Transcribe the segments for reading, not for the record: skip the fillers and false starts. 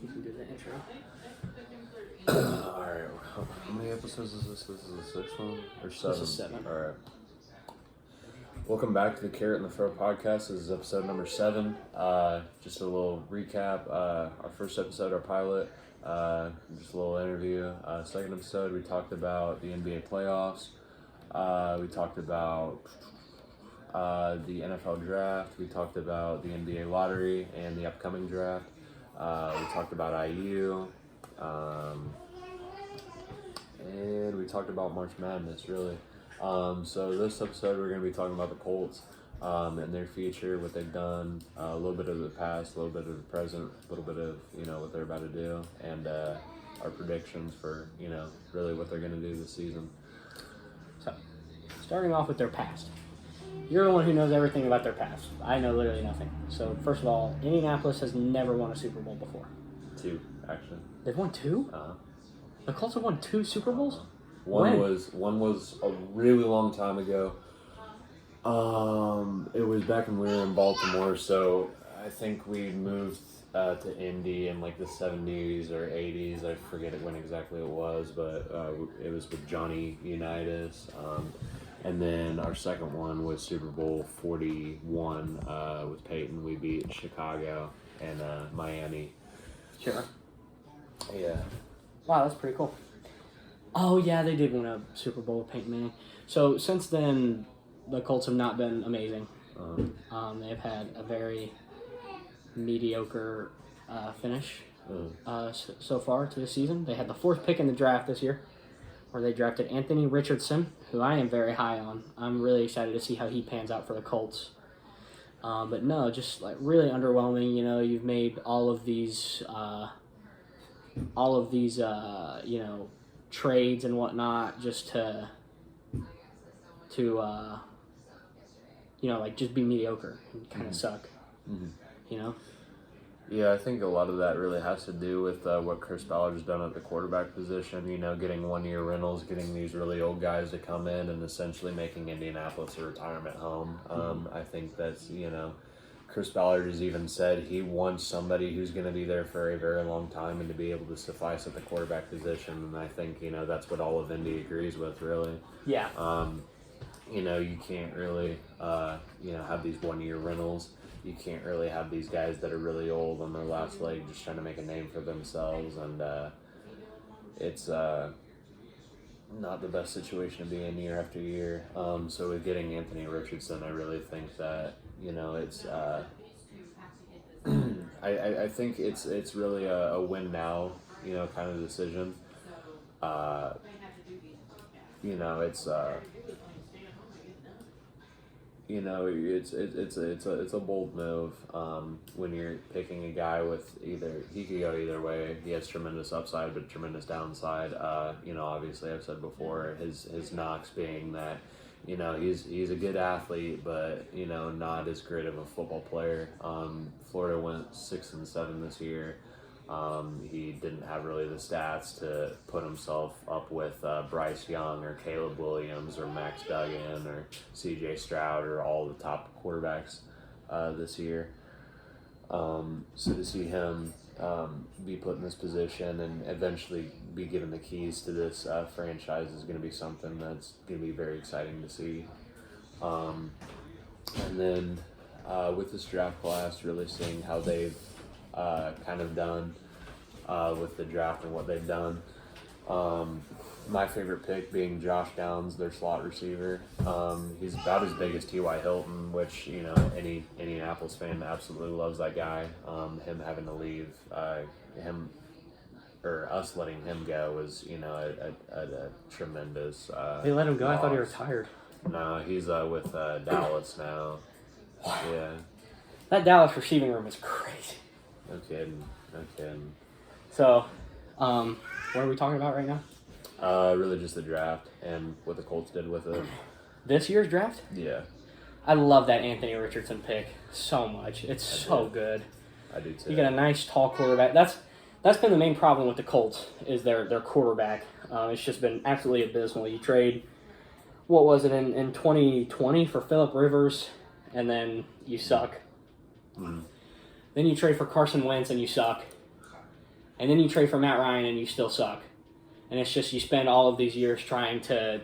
You can do the intro. Alright, how many episodes is this? This is the sixth one? Or seven? This is 7. Alright. Welcome back to the Carrot and the Throat podcast. This is episode number 7. Just a little recap. Our first episode, our pilot. Just a little interview. Second episode, we talked about the NBA playoffs. We talked about the NFL draft. We talked about the NBA lottery and the upcoming draft. We talked about IU. And we talked about March Madness, really. So this episode, we're going to be talking about the Colts and their future, what they've done, a little bit of the past, a little bit of the present, a little bit of, what they're about to do, and our predictions for, really what they're going to do this season. So, starting off with their past. You're the one who knows everything about their past. I know literally nothing. So, first of all, Indianapolis has never won a Super Bowl before. 2, actually. They've won 2? The Colts have won 2 Super Bowls? One was a really long time ago. It was back when we were in Baltimore, so I think we moved to Indy in like the 70s or 80s. I forget when exactly it was, but it was with Johnny Unitas. And then our second one was Super Bowl 41 with Peyton. We beat Chicago and Miami. Sure. Yeah. Wow, that's pretty cool. Oh, yeah, they did win a Super Bowl with Peyton Manning. So, since then, the Colts have not been amazing. They've had a very mediocre finish so far to the season. They had the 4th pick in the draft this year, where they drafted Anthony Richardson, who I am very high on. I'm really excited to see how he pans out for the Colts. But no, just like really underwhelming. You've made all of these trades and whatnot just to just be mediocre and kind of suck. Mm-hmm. Yeah, I think a lot of that really has to do with what Chris Ballard's done at the quarterback position, getting one-year rentals, getting these really old guys to come in and essentially making Indianapolis a retirement home. I think that's, Chris Ballard has even said he wants somebody who's going to be there for a very long time and to be able to suffice at the quarterback position, and I think, that's what all of Indy agrees with, really. Yeah. You can't really, have these one-year rentals. You can't really have these guys that are really old on their last leg just trying to make a name for themselves, and it's not the best situation to be in year after year. So with getting Anthony Richardson, I really think that, it's I think it's really a win now, kind of decision. It's a bold move when you're picking a guy with he could go either way. He has tremendous upside but tremendous downside. Obviously I've said before his knocks being that he's a good athlete but not as great of a football player. Florida went 6-7 this year. He didn't have really the stats to put himself up with Bryce Young or Caleb Williams or Max Duggan or C.J. Stroud or all the top quarterbacks this year. So to see him be put in this position and eventually be given the keys to this franchise is going to be something that's going to be very exciting to see. And then with this draft class, really seeing how they've kind of done with the draft and what they've done. My favorite pick being Josh Downs, their slot receiver. He's about as big as T.Y. Hilton, which, any Indianapolis fan absolutely loves that guy. Him having to leave, us letting him go was, a tremendous They let him go? loss. I thought he retired. No, he's with Dallas now. Yeah. That Dallas receiving room is crazy. No kidding. So, what are we talking about right now? Really just the draft and what the Colts did with it. This year's draft? Yeah. I love that Anthony Richardson pick so much. It's so good. I do too. You get a nice tall quarterback. That's been the main problem with the Colts is their quarterback. It's just been absolutely abysmal. You trade, what was it, in 2020 for Phillip Rivers, and then you suck. Mm-hmm. Then you trade for Carson Wentz and you suck. and then you trade for Matt Ryan and you still suck. And it's just you spend all of these years trying to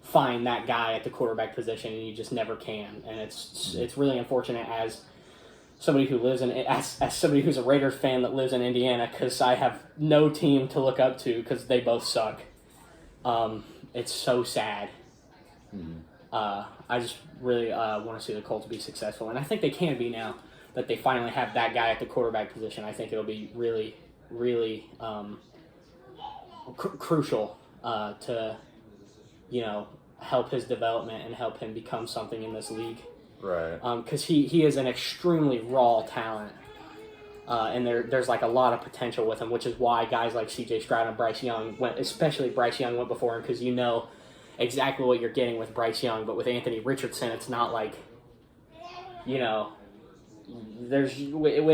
find that guy at the quarterback position, and you just never can. And it's really unfortunate as somebody who lives as somebody who's a Raiders fan that lives in Indiana, because I have no team to look up to because they both suck. It's so sad. I just really want to see the Colts be successful, and I think they can be now that they finally have that guy at the quarterback position. I think it'll be really, really crucial to, help his development and help him become something in this league. Right. Because he is an extremely raw talent, and there's like a lot of potential with him, which is why guys like C.J. Stroud and Bryce Young especially Bryce Young went before him, because exactly what you're getting with Bryce Young. But with Anthony Richardson, it's not like, with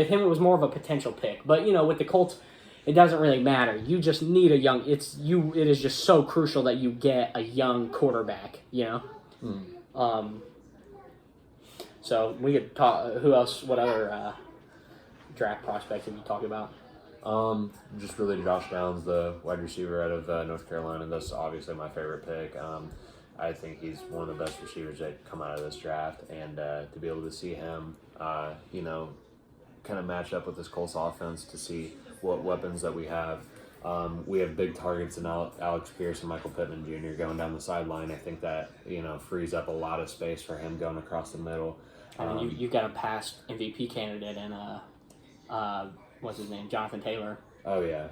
him it was more of a potential pick. But with the Colts, it doesn't really matter. You just need a young. It is just so crucial that you get a young quarterback. So we could talk. Who else? What other draft prospects did you talk about? Just really Josh Downs, the wide receiver out of North Carolina. That's obviously my favorite pick. I think he's one of the best receivers that come out of this draft, and to be able to see him, kind of match up with this Colts offense, to see what weapons that we have. We have big targets in Alex Pierce and Michael Pittman Jr. going down the sideline. I think that frees up a lot of space for him going across the middle. You've got a past MVP candidate in what's his name, Jonathan Taylor. Oh yeah,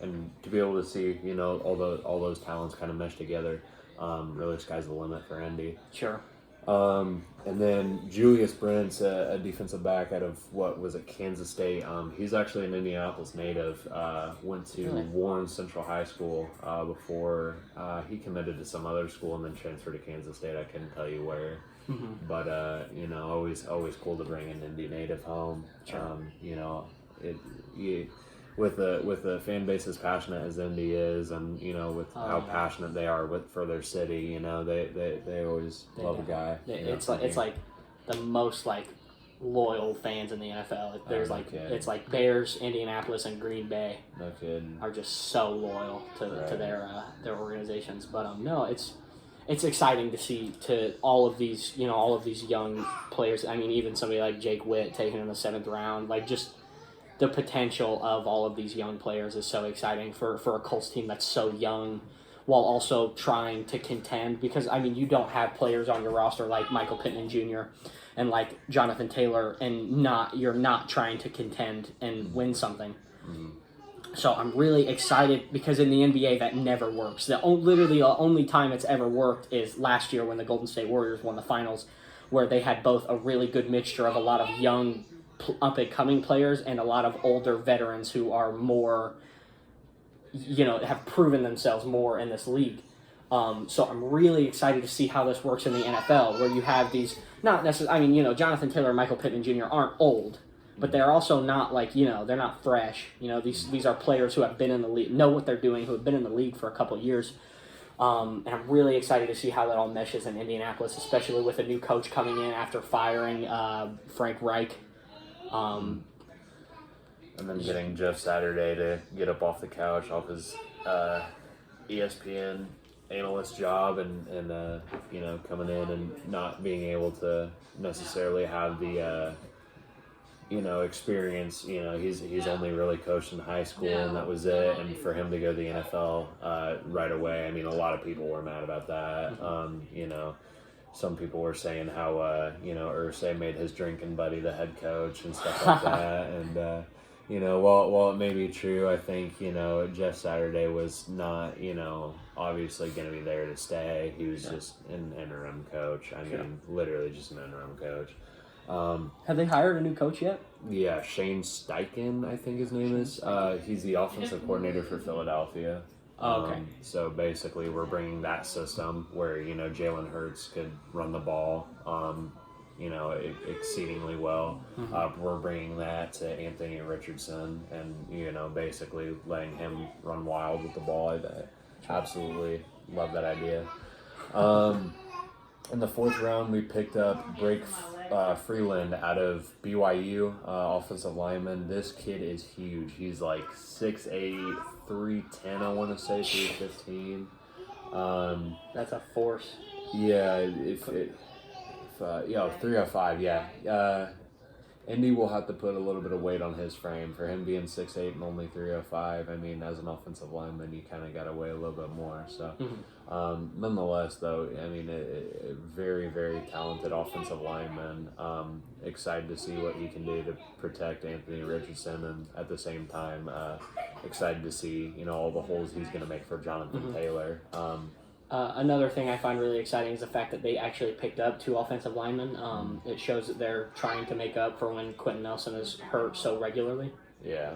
and to be able to see all those talents kind of mesh together, really sky's the limit for Indy. Sure. And then Julius Brents, a defensive back out of Kansas State. He's actually an Indianapolis native. Went to Warren Central High School before he committed to some other school and then transferred to Kansas State. I couldn't tell you where. But always cool to bring an Indy native home. Sure. With the fan base as passionate as Indy is, and with how passionate they are for their city, they always love a guy. It's like the most loyal fans in the NFL. There's it's like Bears, Indianapolis, and Green Bay. No kidding. Are just so loyal to their organizations. But no, it's exciting to see all of these young players. I mean, even somebody like Jake Witt taken in the 7th round, just the potential of all of these young players is so exciting for a Colts team that's so young, while also trying to contend. Because you don't have players on your roster like Michael Pittman Jr. and like Jonathan Taylor, and you're not trying to contend and win something. So I'm really excited, because in the NBA that never works. Literally the only time it's ever worked is last year when the Golden State Warriors won the finals, where they had both a really good mixture of a lot of young up-and-coming players and a lot of older veterans who are more, have proven themselves more in this league. So I'm really excited to see how this works in the NFL, where you have these, not necessarily, Jonathan Taylor and Michael Pittman Jr. aren't old, but they're also not they're not fresh. These are players who have been in the league, know what they're doing, who have been in the league for a couple of years. And I'm really excited to see how that all meshes in Indianapolis, especially with a new coach coming in after firing Frank Reich. And then getting Jeff Saturday to get up off the couch, off his ESPN analyst job, and coming in and not being able to necessarily have the experience. He's only really coached in high school, and that was it. And for him to go to the NFL right away, a lot of people were mad about that. Some people were saying how Irsay made his drinking buddy the head coach and stuff like that. And while it may be true, I think Jeff Saturday was not obviously going to be there to stay. He was just an interim coach. Literally just an interim coach. Have they hired a new coach yet? Yeah, Shane Steichen, I think his name is. He's the offensive coordinator for Philadelphia. Oh, okay. So basically, we're bringing that system where Jalen Hurts could run the ball, exceedingly well. We're bringing that to Anthony Richardson, and basically letting him run wild with the ball. I absolutely love that idea. In the 4th round, we picked up Freeland out of BYU, offensive lineman. This kid is huge. He's like 6'8", 310, I want to say, 315. That's a force. Yeah, 305, yeah. Indy will have to put a little bit of weight on his frame. For him being 6'8" and only 305, I mean, as an offensive lineman, you kind of got to weigh a little bit more. So, nonetheless, though, I mean, a very, very talented offensive lineman. Excited to see what he can do to protect Anthony Richardson, and at the same time, excited to see, all the holes he's going to make for Jonathan Taylor. Another thing I find really exciting is the fact that they actually picked up 2 offensive linemen. It shows that they're trying to make up for when Quentin Nelson is hurt so regularly. Yeah.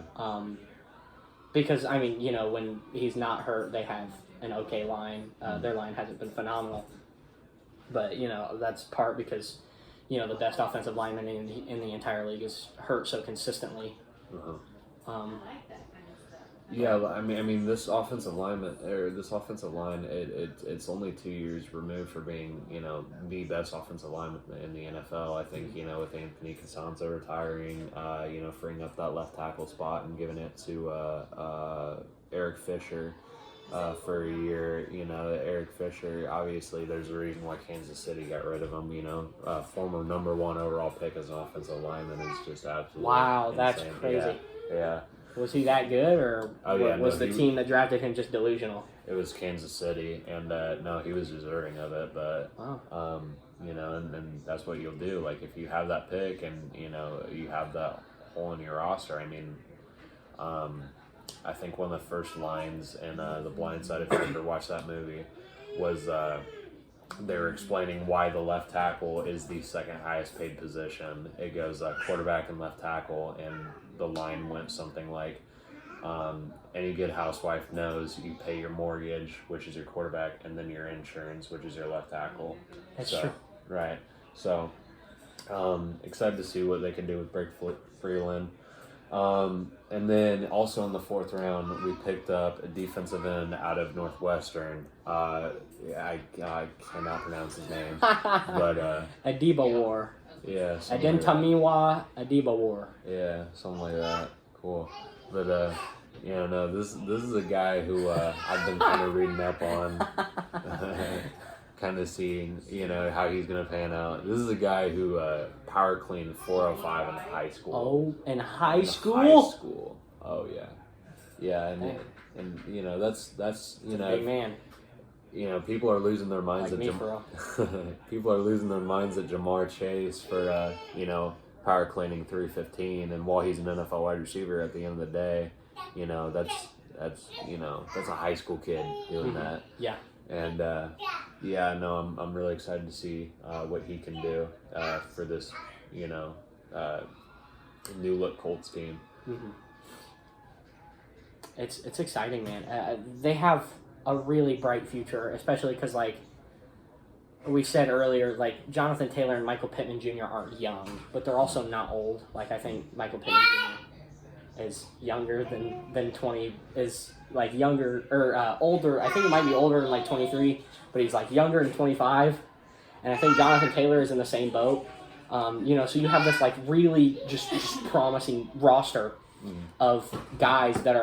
Because, I mean, when he's not hurt, they have an okay line. Their line hasn't been phenomenal. But, that's part because, the best offensive lineman in the entire league is hurt so consistently. Yeah, I mean, this offensive line, it's only 2 years removed for being, the best offensive lineman in the NFL. I think, with Anthony Castonzo retiring, freeing up that left tackle spot and giving it to Eric Fisher for a year. Eric Fisher, obviously, there's a reason why Kansas City got rid of him. Former number 1 overall pick as an offensive lineman is just absolutely wow, insane. that's crazy. Yeah. Was he that good, or was the team that drafted him just delusional? It was Kansas City, and no, he was deserving of it. But wow. And that's what you'll do. Like if you have that pick, and you have that hole in your roster. I mean, I think one of the first lines in The Blind Side, if you ever watched that movie, was they were explaining why the left tackle is the second highest paid position. It goes quarterback and left tackle, and the line went something like, any good housewife knows you pay your mortgage, which is your quarterback, and then your insurance, which is your left tackle. That's true. Right. So, excited to see what they can do with Blake Freeland. And then also in the 4th round, we picked up a defensive end out of Northwestern. I cannot pronounce his name, but Adibawar. Yeah. Adentamiwa Adibawar. Yeah, something like that. Cool. But this is a guy who I've been kind of reading up on, kind of seeing how he's gonna pan out. This is a guy who power cleaned 405 in high school. Oh, in high school? High school. Oh yeah, and that's big man. People are losing their minds like people are losing their minds at Jamar Chase for power cleaning 315, and while he's an NFL wide receiver, at the end of the day, that's a high school kid doing that. Yeah. And I'm really excited to see what he can do for this new look Colts team. Mm-hmm. It's exciting, man. They have a really bright future, especially because, like we said earlier, like Jonathan Taylor and Michael Pittman Jr. aren't young, but they're also not old. Like I think Michael Pittman Jr. is younger than 20, is like younger or older. I think he might be older than like 23, but he's like younger than 25. And I think Jonathan Taylor is in the same boat. So you have this like really just promising roster of guys that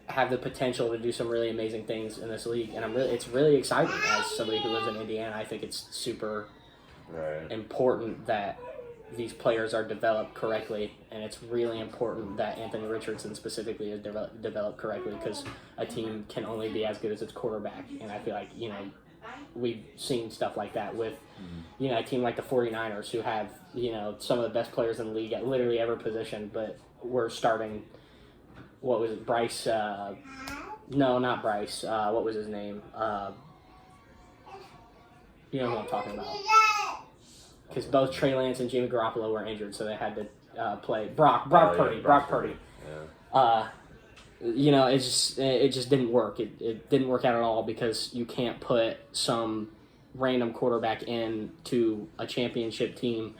have the potential to do some really amazing things in this league, and it's really exciting as somebody who lives in Indiana. I think it's super important that these players are developed correctly, and it's really important that Anthony Richardson specifically is developed correctly, because a team can only be as good as its quarterback, and I feel like we've seen stuff like that with a team like the 49ers, who have some of the best players in the league at literally every position, but we're starting. What was it? Bryce? No, not Bryce. What was his name? You know who I'm talking about. Because both Trey Lance and Jimmy Garoppolo were injured, so they had to play Brock Purdy. Brock Purdy. Yeah. It just didn't work. It didn't work out at all, because you can't put some random quarterback into a championship team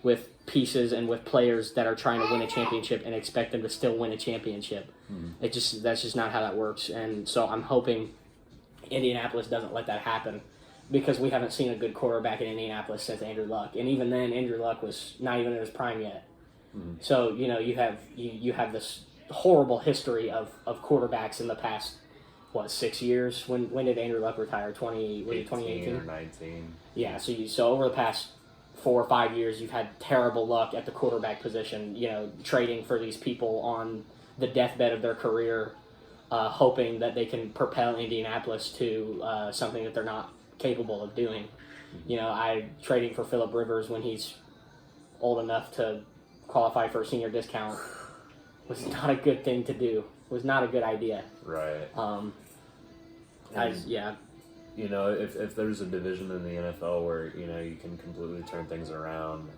with pieces and with players that are trying to win a championship and expect them to still win a championship. That's just not how that works. And so I'm hoping Indianapolis doesn't let that happen, because we haven't seen a good quarterback in Indianapolis since Andrew Luck, and even then, Andrew Luck was not even in his prime yet. Mm-hmm. So you have this horrible history of quarterbacks in the past 6 years. When did Andrew Luck retire? 2018 or 19. Yeah. So over the past 4 or 5 years, you've had terrible luck at the quarterback position. Trading for these people on the deathbed of their career, hoping that they can propel Indianapolis to something that they're not capable of doing. I trading for Phillip Rivers when he's old enough to qualify for a senior discount was not a good thing to do. Was not a good idea. Right. Yeah. If there's a division in the NFL where you can completely turn things around,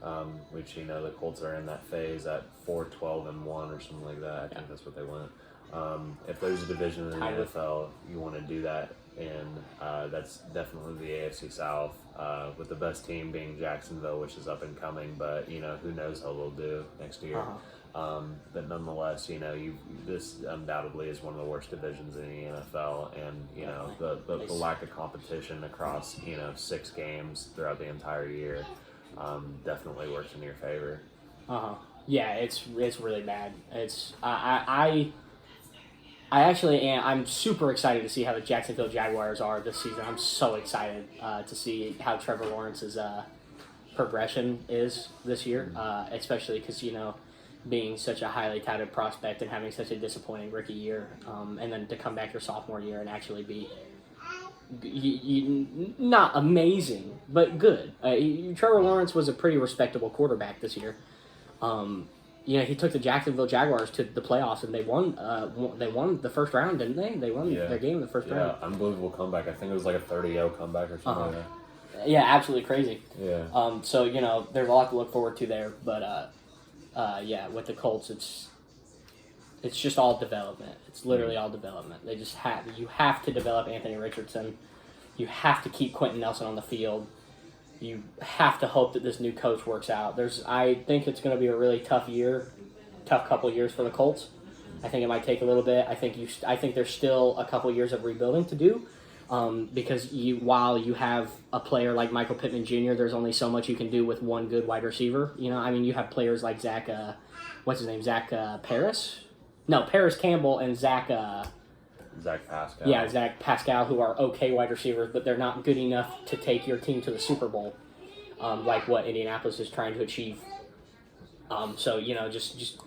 which the Colts are in that phase at 4-12-1 or something like that. I think that's what they went. If there's a division in the NFL, you want to do that, and that's definitely the AFC South, with the best team being Jacksonville, which is up and coming. But who knows how they'll do next year. But nonetheless, this undoubtedly is one of the worst divisions in the NFL, and the lack of competition across 6 games throughout the entire year definitely works in your favor. Yeah, it's really bad. I actually am. I'm super excited to see how the Jacksonville Jaguars are this season. I'm so excited to see how Trevor Lawrence's progression is this year, especially because being such a highly touted prospect and having such a disappointing rookie year, and then to come back your sophomore year and actually be not amazing, but good. Trevor Lawrence was a pretty respectable quarterback this year. He took the Jacksonville Jaguars to the playoffs, and they won. They won the first round, didn't they? They won their game in the first round. Yeah, unbelievable comeback. I think it was like a 30-0 comeback or something like that. Yeah, absolutely crazy. Yeah. So there's a lot to look forward to there, but with the Colts, it's just all development. It's literally all development. They just you have to develop Anthony Richardson. You have to keep Quentin Nelson on the field. You have to hope that this new coach works out. I think it's going to be a really tough couple years for the Colts. I think it might take a little bit. I think there's still a couple years of rebuilding to do, because while you have a player like Michael Pittman Jr., there's only so much you can do with one good wide receiver. You have players like Zach Paris? No, Paris Campbell and Zach Pascal. Yeah, Zach Pascal, who are okay wide receivers, but they're not good enough to take your team to the Super Bowl, like what Indianapolis is trying to achieve. So just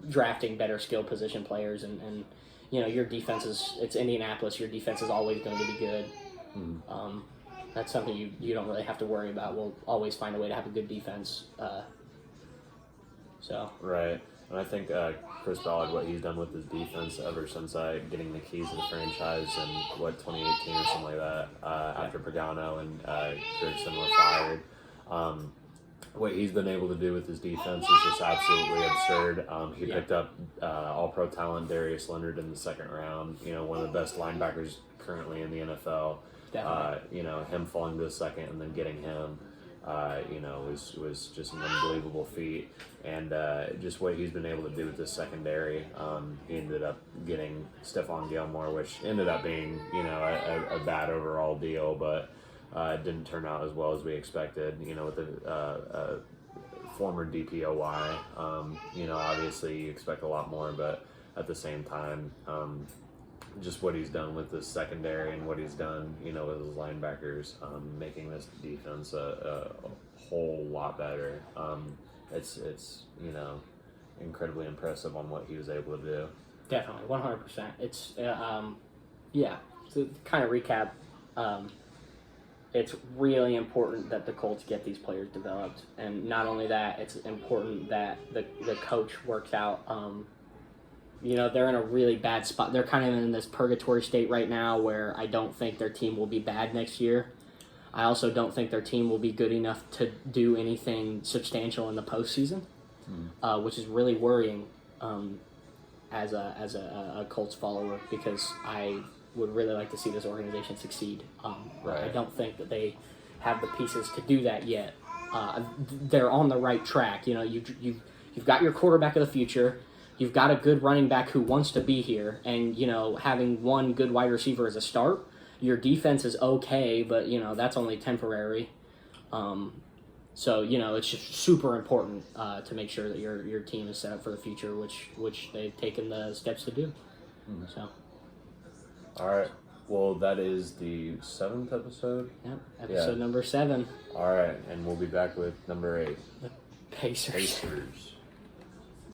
drafting better skill position players, and your defense it's Indianapolis. Your defense is always going to be good. That's something you don't really have to worry about. We'll always find a way to have a good defense. Right. And I think Chris Ballard, what he's done with his defense ever since getting the keys to the franchise in 2018 or something like that, after Pagano and Gregson were fired, what he's been able to do with his defense is just absolutely absurd. He picked up all-pro talent Darius Leonard in the second round. One of the best linebackers currently in the NFL. Him falling to the second and then getting him. Was just an unbelievable feat, and just what he's been able to do with this secondary. He ended up getting Stephon Gilmore, which ended up being a bad overall deal, but it didn't turn out as well as we expected. With the former DPOY, obviously you expect a lot more, but at the same time, just what he's done with the secondary and what he's done, with his linebackers, making this defense a whole lot better. It's incredibly impressive on what he was able to do. Definitely, 100%. It's to kind of recap, it's really important that the Colts get these players developed, and not only that, it's important that the coach works out. They're in a really bad spot. They're kind of in this purgatory state right now where I don't think their team will be bad next year. I also don't think their team will be good enough to do anything substantial in the postseason, which is really worrying as a Colts follower, because I would really like to see this organization succeed. Right. I don't think that they have the pieces to do that yet. They're on the right track. You've got your quarterback of the future. You've got a good running back who wants to be here, and having one good wide receiver as a start, Your defense is okay, but that's only temporary. So it's just super important to make sure that your team is set up for the future, which they've taken the steps to do. So. All right. Well, that is the 7th episode. Yep. Episode number 7. All right, and we'll be back with number 8. The Pacers.